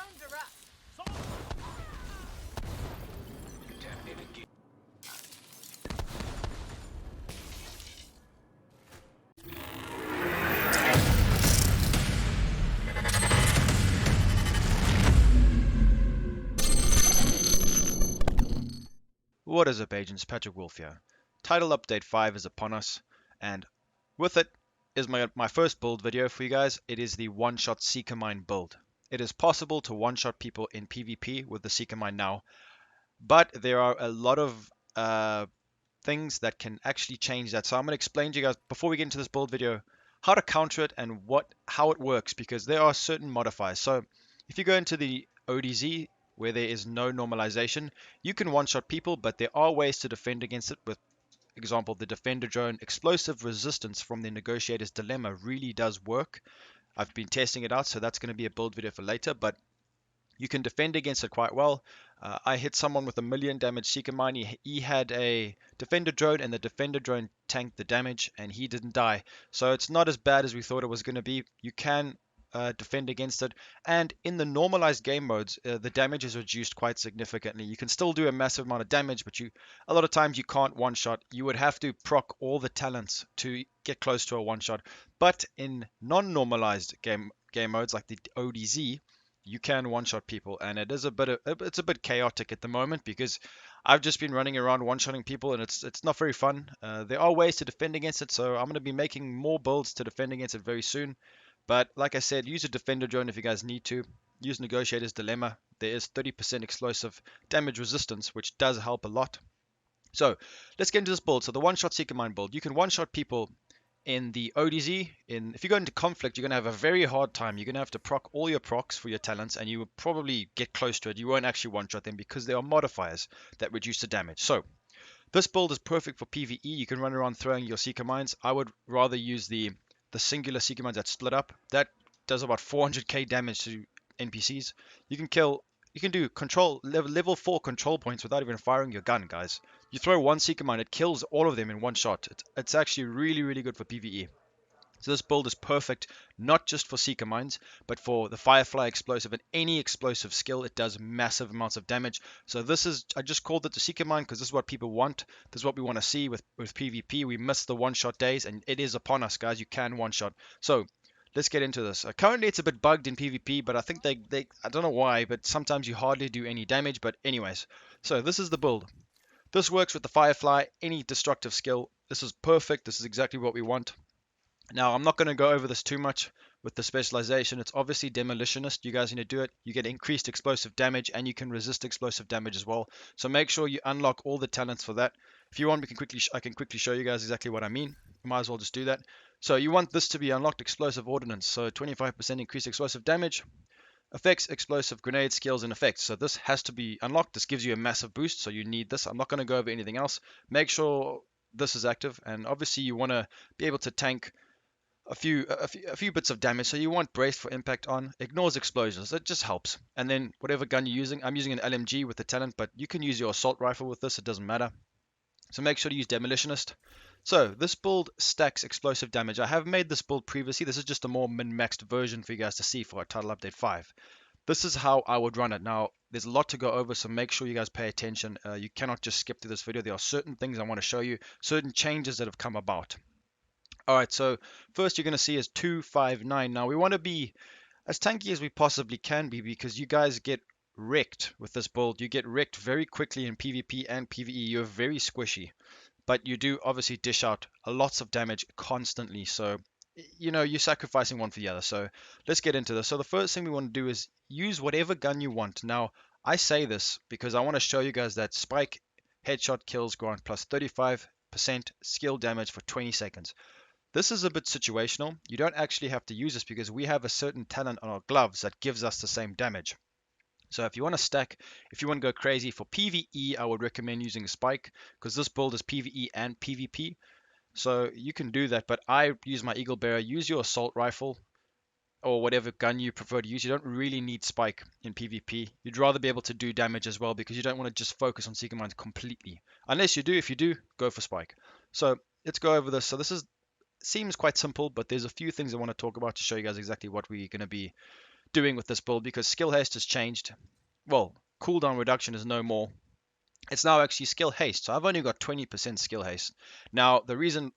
Drones are up. What is up, agents? Patrick Wolf here. Title Update 5 is upon us, and with it is my first build video for you guys. It is the one-shot Seeker Mine build. It is possible to one-shot people in PvP with the Seeker Mine now, but there are a lot of things that can actually change that. So I'm going to explain to you guys, before we get into this build video, how to counter it and how it works, because there are certain modifiers. So if you go into the ODZ, where there is no normalization, you can one-shot people, but there are ways to defend against it. With example, the Defender Drone explosive resistance from the Negotiator's Dilemma really does work. I've been testing it out, so that's going to be a build video for later, but you can defend against it quite well. I hit someone with 1,000,000 damage Seeker Mine. He had a Defender Drone, and the Defender Drone tanked the damage, and he didn't die. So it's not as bad as we thought it was going to be. You can defend against it, and in the normalized game modes, the damage is reduced quite significantly. You can still do a massive amount of damage, but a lot of times you can't one shot. You would have to proc all the talents to get close to a one shot. But in non-normalized game modes like the ODZ, you can one-shot people, and it's a bit chaotic at the moment, because I've just been running around one-shotting people, and it's not very fun. There are ways to defend against it, so I'm going to be making more builds to defend against it very soon. But like I said, use a Defender Drone if you guys need to. Use Negotiator's Dilemma. There is 30% explosive damage resistance, which does help a lot. So let's get into this build. So the one-shot Seeker Mine build, you can one-shot people in the ODZ. If you go into conflict, you're going to have a very hard time. You're going to have to proc all your procs for your talents, and you will probably get close to it. You won't actually one-shot them because there are modifiers that reduce the damage. So this build is perfect for PvE. You can run around throwing your Seeker Mines. I would rather use the singular Seeker Mines that split up. That does about 400k damage to NPCs. You can do level 4 control points without even firing your gun, guys. You throw one Seeker Mine, it kills all of them in one shot. It's actually really, really good for PvE. So this build is perfect, not just for Seeker Mines, but for the Firefly explosive and any explosive skill. It does massive amounts of damage. So I just called it the Seeker Mine because this is what people want. This is what we want to see with PvP. We miss the one-shot days, and it is upon us, guys. You can one-shot. So let's get into this. Currently, it's a bit bugged in PvP, but I think I don't know why, but sometimes you hardly do any damage. But anyways, so this is the build. This works with the Firefly, any destructive skill. This is perfect. This is exactly what we want. Now, I'm not going to go over this too much with the specialization. It's obviously demolitionist. You guys need to do it. You get increased explosive damage, and you can resist explosive damage as well. So make sure you unlock all the talents for that. If you want, I can quickly show you guys exactly what I mean. You might as well just do that. So you want this to be unlocked explosive ordnance. So 25% increased explosive damage. Effects, explosive grenade skills and effects. So this has to be unlocked. This gives you a massive boost, so you need this. I'm not going to go over anything else. Make sure this is active, and obviously you want to be able to tank a few bits of damage. So you want braced for impact on, ignores explosions. It just helps. And then whatever gun you're using, I'm using an LMG with the talent, but you can use your assault rifle with this. It doesn't matter. So make sure to use demolitionist. So this build stacks explosive damage. I have made this build previously. This is just a more min-maxed version for you guys to see for a Title Update 5. This is how I would run it. Now, there's a lot to go over, so make sure you guys pay attention. You cannot just skip through this video. There are certain things I want to show you, certain changes that have come about. Alright, so first you're going to see is 259. Now we want to be as tanky as we possibly can be, because you guys get wrecked with this build. You get wrecked very quickly in PvP and PvE. You're very squishy, but you do obviously dish out lots of damage constantly. So, you're sacrificing one for the other. So let's get into this. So the first thing we want to do is use whatever gun you want. Now, I say this because I want to show you guys that spike headshot kills grant plus 35% skill damage for 20 seconds. This is a bit situational. You don't actually have to use this because we have a certain talent on our gloves that gives us the same damage. So if you want to go crazy for PvE, I would recommend using a spike, because this build is PvE and PvP. So you can do that, but I use my Eagle Bearer. Use your assault rifle or whatever gun you prefer to use. You don't really need spike in PvP. You'd rather be able to do damage as well, because you don't want to just focus on Seeker Mines completely. Unless you do. If you do, go for spike. So let's go over this. So this seems quite simple, but there's a few things I want to talk about to show you guys exactly what we're going to be doing with this build, because skill haste has changed. Well, cooldown reduction is no more. It's now actually skill haste. So I've only got 20% skill haste. Now, the reason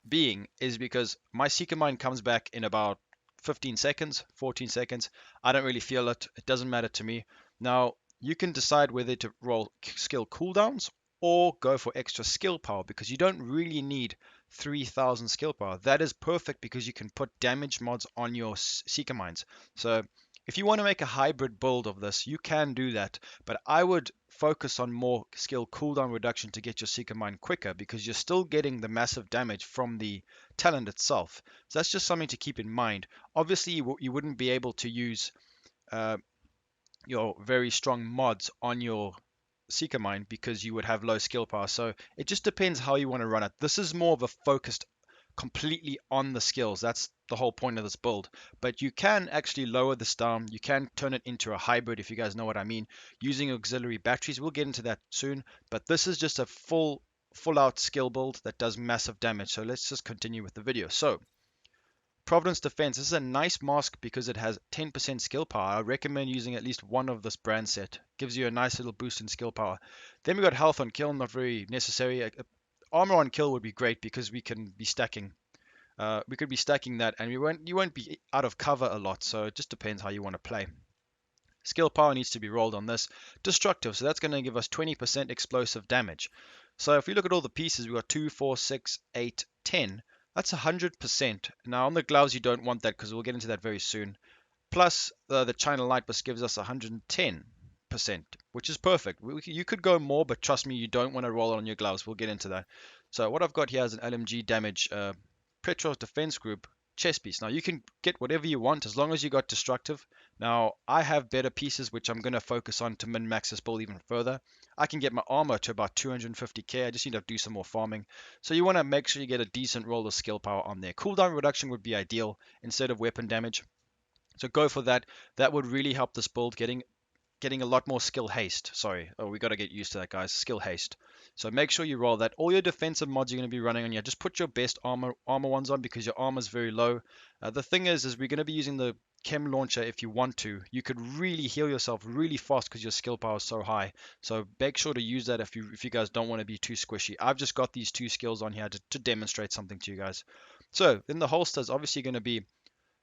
being is because my Seeker Mine comes back in about 15 seconds, 14 seconds. I don't really feel it. It doesn't matter to me. Now, you can decide whether to roll skill cooldowns or go for extra skill power, because you don't really need 3000 skill power. That is perfect because you can put damage mods on your Seeker Mines. So if you want to make a hybrid build of this, you can do that, but I would focus on more skill cooldown reduction to get your Seeker Mine quicker, because you're still getting the massive damage from the talent itself. So that's just something to keep in mind. Obviously, you wouldn't be able to use uh, your very strong mods on your Seeker Mine because you would have low skill power. So it just depends how you want to run it. This is more of a focused completely on the skills. That's the whole point of this build. But you can actually lower this down. You can turn it into a hybrid, if you guys know what I mean, using auxiliary batteries. We'll get into that soon. But this is just a full out skill build that does massive damage. So let's just continue with the video. So Providence Defense, this is a nice mask because it has 10% skill power. I recommend using at least one of this brand set. Gives you a nice little boost in skill power. Then we got health on kill, not very necessary. Armor on kill would be great because we can be stacking. We could be stacking that, and you won't be out of cover a lot. So it just depends how you want to play. Skill power needs to be rolled on this. Destructive, so that's going to give us 20% explosive damage. So if we look at all the pieces, we've got 2, 4, 6, 8, 10. That's 100%. Now on the gloves, you don't want that because we'll get into that very soon. Plus the China Light Burst gives us 110%, which is perfect. You could go more, but trust me, you don't want to roll it on your gloves. We'll get into that. So what I've got here is an LMG damage Petros defense group chest piece. Now you can get whatever you want as long as you got destructive. Now I have better pieces which I'm going to focus on to min-max this build even further. I can get my armor to about 250k. I just need to do some more farming. So you want to make sure you get a decent roll of skill power on there. Cooldown reduction would be ideal instead of weapon damage. So go for that. That would really help this build getting a lot more skill haste. Sorry. Oh, we got to get used to that, guys. Skill haste. So make sure you roll that. All your defensive mods you're going to be running on here, just put your best armor ones on because your armor is very low. The thing is we're going to be using the chem launcher if you want to. You could really heal yourself really fast because your skill power is so high. So make sure to use that if you guys don't want to be too squishy. I've just got these two skills on here to demonstrate something to you guys. So then the holster is obviously going to be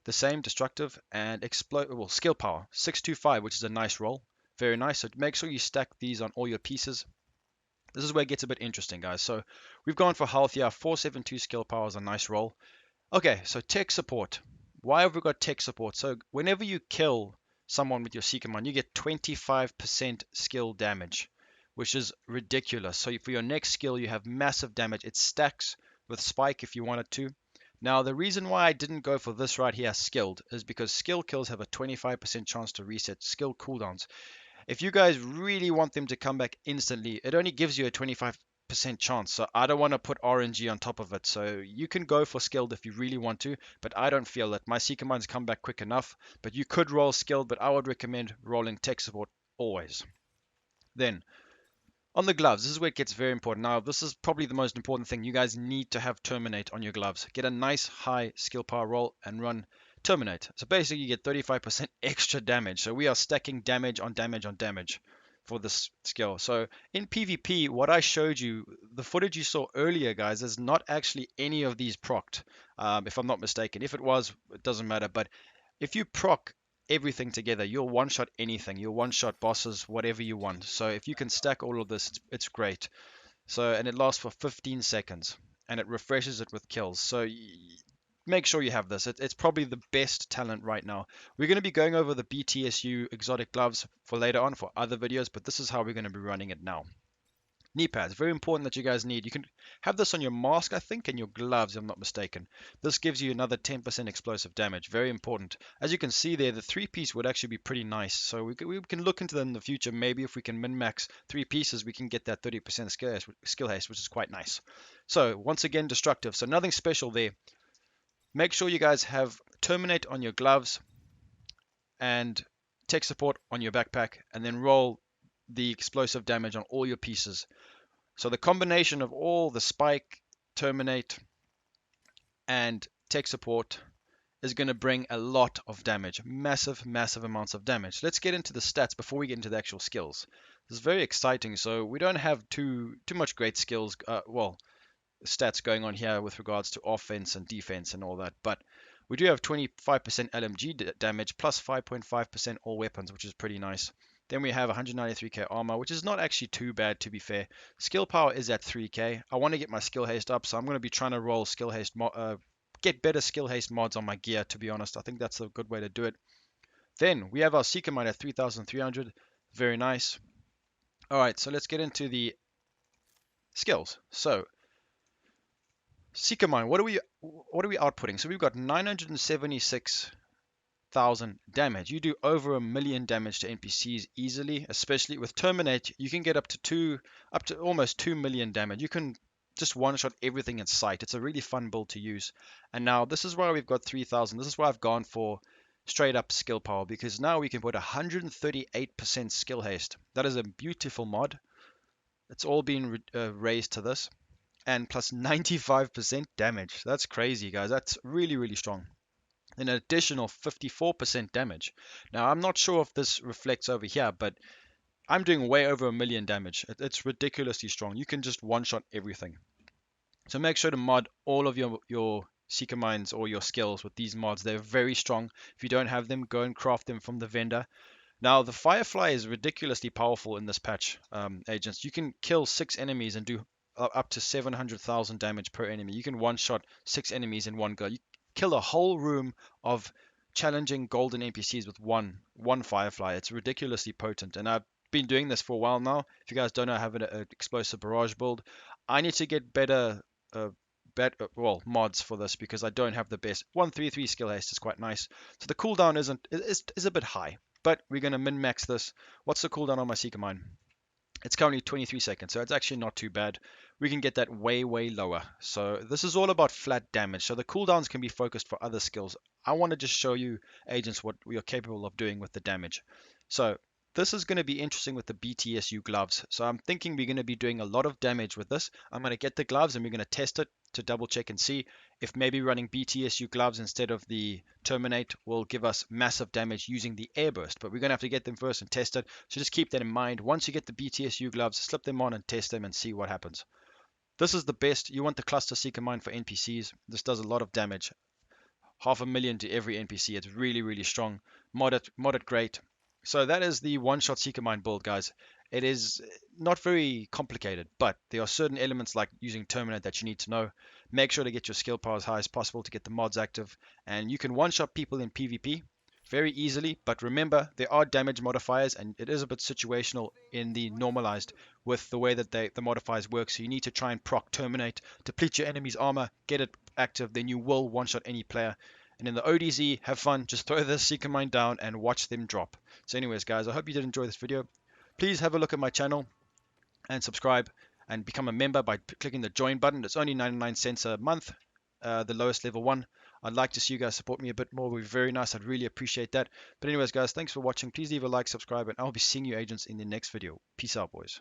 the same, destructive and explode. Well, skill power 625, which is a nice roll. Very nice. So make sure you stack these on all your pieces. This is where it gets a bit interesting, guys. So we've gone for health here. 472 skill power is a nice roll. Okay, so tech support. Why have we got tech support? So whenever you kill someone with your Seeker Mine, you get 25% skill damage, which is ridiculous. So for your next skill, you have massive damage. It stacks with spike if you wanted to. Now, the reason why I didn't go for this right here, skilled, is because skill kills have a 25% chance to reset skill cooldowns. If you guys really want them to come back instantly, it only gives you a 25% chance. So I don't want to put RNG on top of it. So you can go for skilled if you really want to, but I don't feel that. My Seeker Mines come back quick enough, but you could roll skilled, but I would recommend rolling tech support always. Then on the gloves, this is where it gets very important. Now, this is probably the most important thing. You guys need to have Terminate on your gloves. Get a nice high skill power roll and run Terminate. So basically, you get 35% extra damage. So we are stacking damage on damage on damage for this skill. So in PvP, what I showed you, the footage you saw earlier, guys, is not actually any of these procced, if I'm not mistaken. If it was, it doesn't matter. But if you proc everything together, you'll one-shot anything. You'll one-shot bosses, whatever you want. So if you can stack all of this, it's great. So, and it lasts for 15 seconds, and it refreshes it with kills. So make sure you have this. It's probably the best talent right now. We're going to be going over the BTSU exotic gloves for later on for other videos, but this is how we're going to be running it now. Kneepads, very important that you guys need. You can have this on your mask, I think, and your gloves, if I'm not mistaken. This gives you another 10% explosive damage. Very important. As you can see there, the 3-piece would actually be pretty nice. So we can look into that in the future. Maybe if we can min-max 3 pieces, we can get that 30% skill haste, which is quite nice. So once again, destructive. So nothing special there. Make sure you guys have Terminate on your gloves and tech support on your backpack, and then roll the explosive damage on all your pieces. So the combination of all the spike, terminate, and tech support is going to bring a lot of damage, massive amounts of damage. Let's get into the stats before we get into the actual skills. This is very exciting. So we don't have too much great skills, well, stats going on here with regards to offense and defense and all that, but we do have 25% LMG damage plus 5.5% all weapons, which is pretty nice. Then we have 193k armor, which is not actually too bad, to be fair. Skill power is at 3k. I want to get my skill haste up, so I'm going to be trying to roll skill haste, get better skill haste mods on my gear, to be honest. I think that's a good way to do it. Then we have our Seeker Mine at 3,300. Very nice. All right, so let's get into the skills. So Seeker Mine, what are we outputting? So we've got 976,000 damage. You do over 1 million damage to NPCs easily, especially with Terminate. You can get up to almost 2 million damage. You can just one-shot everything in sight. It's a really fun build to use. And now this is why we've got 3,000. This is why I've gone for straight up skill power, because now we can put 138% skill haste. That is a beautiful mod. It's all been raised to this, and plus 95% damage. That's crazy, guys. That's really strong. An additional 54% damage. Now, I'm not sure if this reflects over here, but I'm doing way over 1 million damage. It's ridiculously strong. You can just one-shot everything. So make sure to mod all of your Seeker Mines or your skills with these mods. They're very strong. If you don't have them, go and craft them from the vendor. Now, the Firefly is ridiculously powerful in this patch, agents. You can kill 6 enemies and do up to 700,000 damage per enemy. You can one-shot 6 enemies in one go. You kill a whole room of challenging golden NPCs with one Firefly. It's ridiculously potent, and I've been doing this for a while now. If you guys don't know, I have an explosive barrage build. I need to get better mods for this because I don't have the best. 133 skill haste is quite nice. So the cooldown is a bit high, but we're going to min-max this. What's the cooldown on my Seeker Mine? It's currently 23 seconds, so it's actually not too bad. We can get that way lower. So this is all about flat damage. So the cooldowns can be focused for other skills. I want to just show you, agents, what we are capable of doing with the damage. So this is going to be interesting with the BTSU gloves. So I'm thinking we're going to be doing a lot of damage with this. I'm going to get the gloves and we're going to test it to double check and see if maybe running BTSU gloves instead of the Terminate will give us massive damage using the airburst. But we're going to have to get them first and test it. So just keep that in mind. Once you get the BTSU gloves, slip them on and test them and see what happens. This is the best. You want the Cluster Seeker Mine for NPCs. This does a lot of damage. 500,000 to every NPC. It's really strong. Mod it great. So that is the one-shot Seeker Mine build, guys. It is not very complicated, but there are certain elements like using Terminate that you need to know. Make sure to get your skill power as high as possible to get the mods active, and you can one-shot people in PvP very easily, but remember, there are damage modifiers, and it is a bit situational in the normalized with the way that the modifiers work, so you need to try and proc Terminate, deplete your enemy's armor, get it active, then you will one-shot any player. And in the ODZ, have fun, just throw the Seeker Mine down and watch them drop. So anyways, guys, I hope you did enjoy this video. Please have a look at my channel and subscribe and become a member by clicking the join button. It's only 99 cents a month, the lowest level one. I'd like to see you guys support me a bit more. It would be very nice. I'd really appreciate that. But anyways, guys, thanks for watching. Please leave a like, subscribe, and I'll be seeing you, agents, in the next video. Peace out, boys.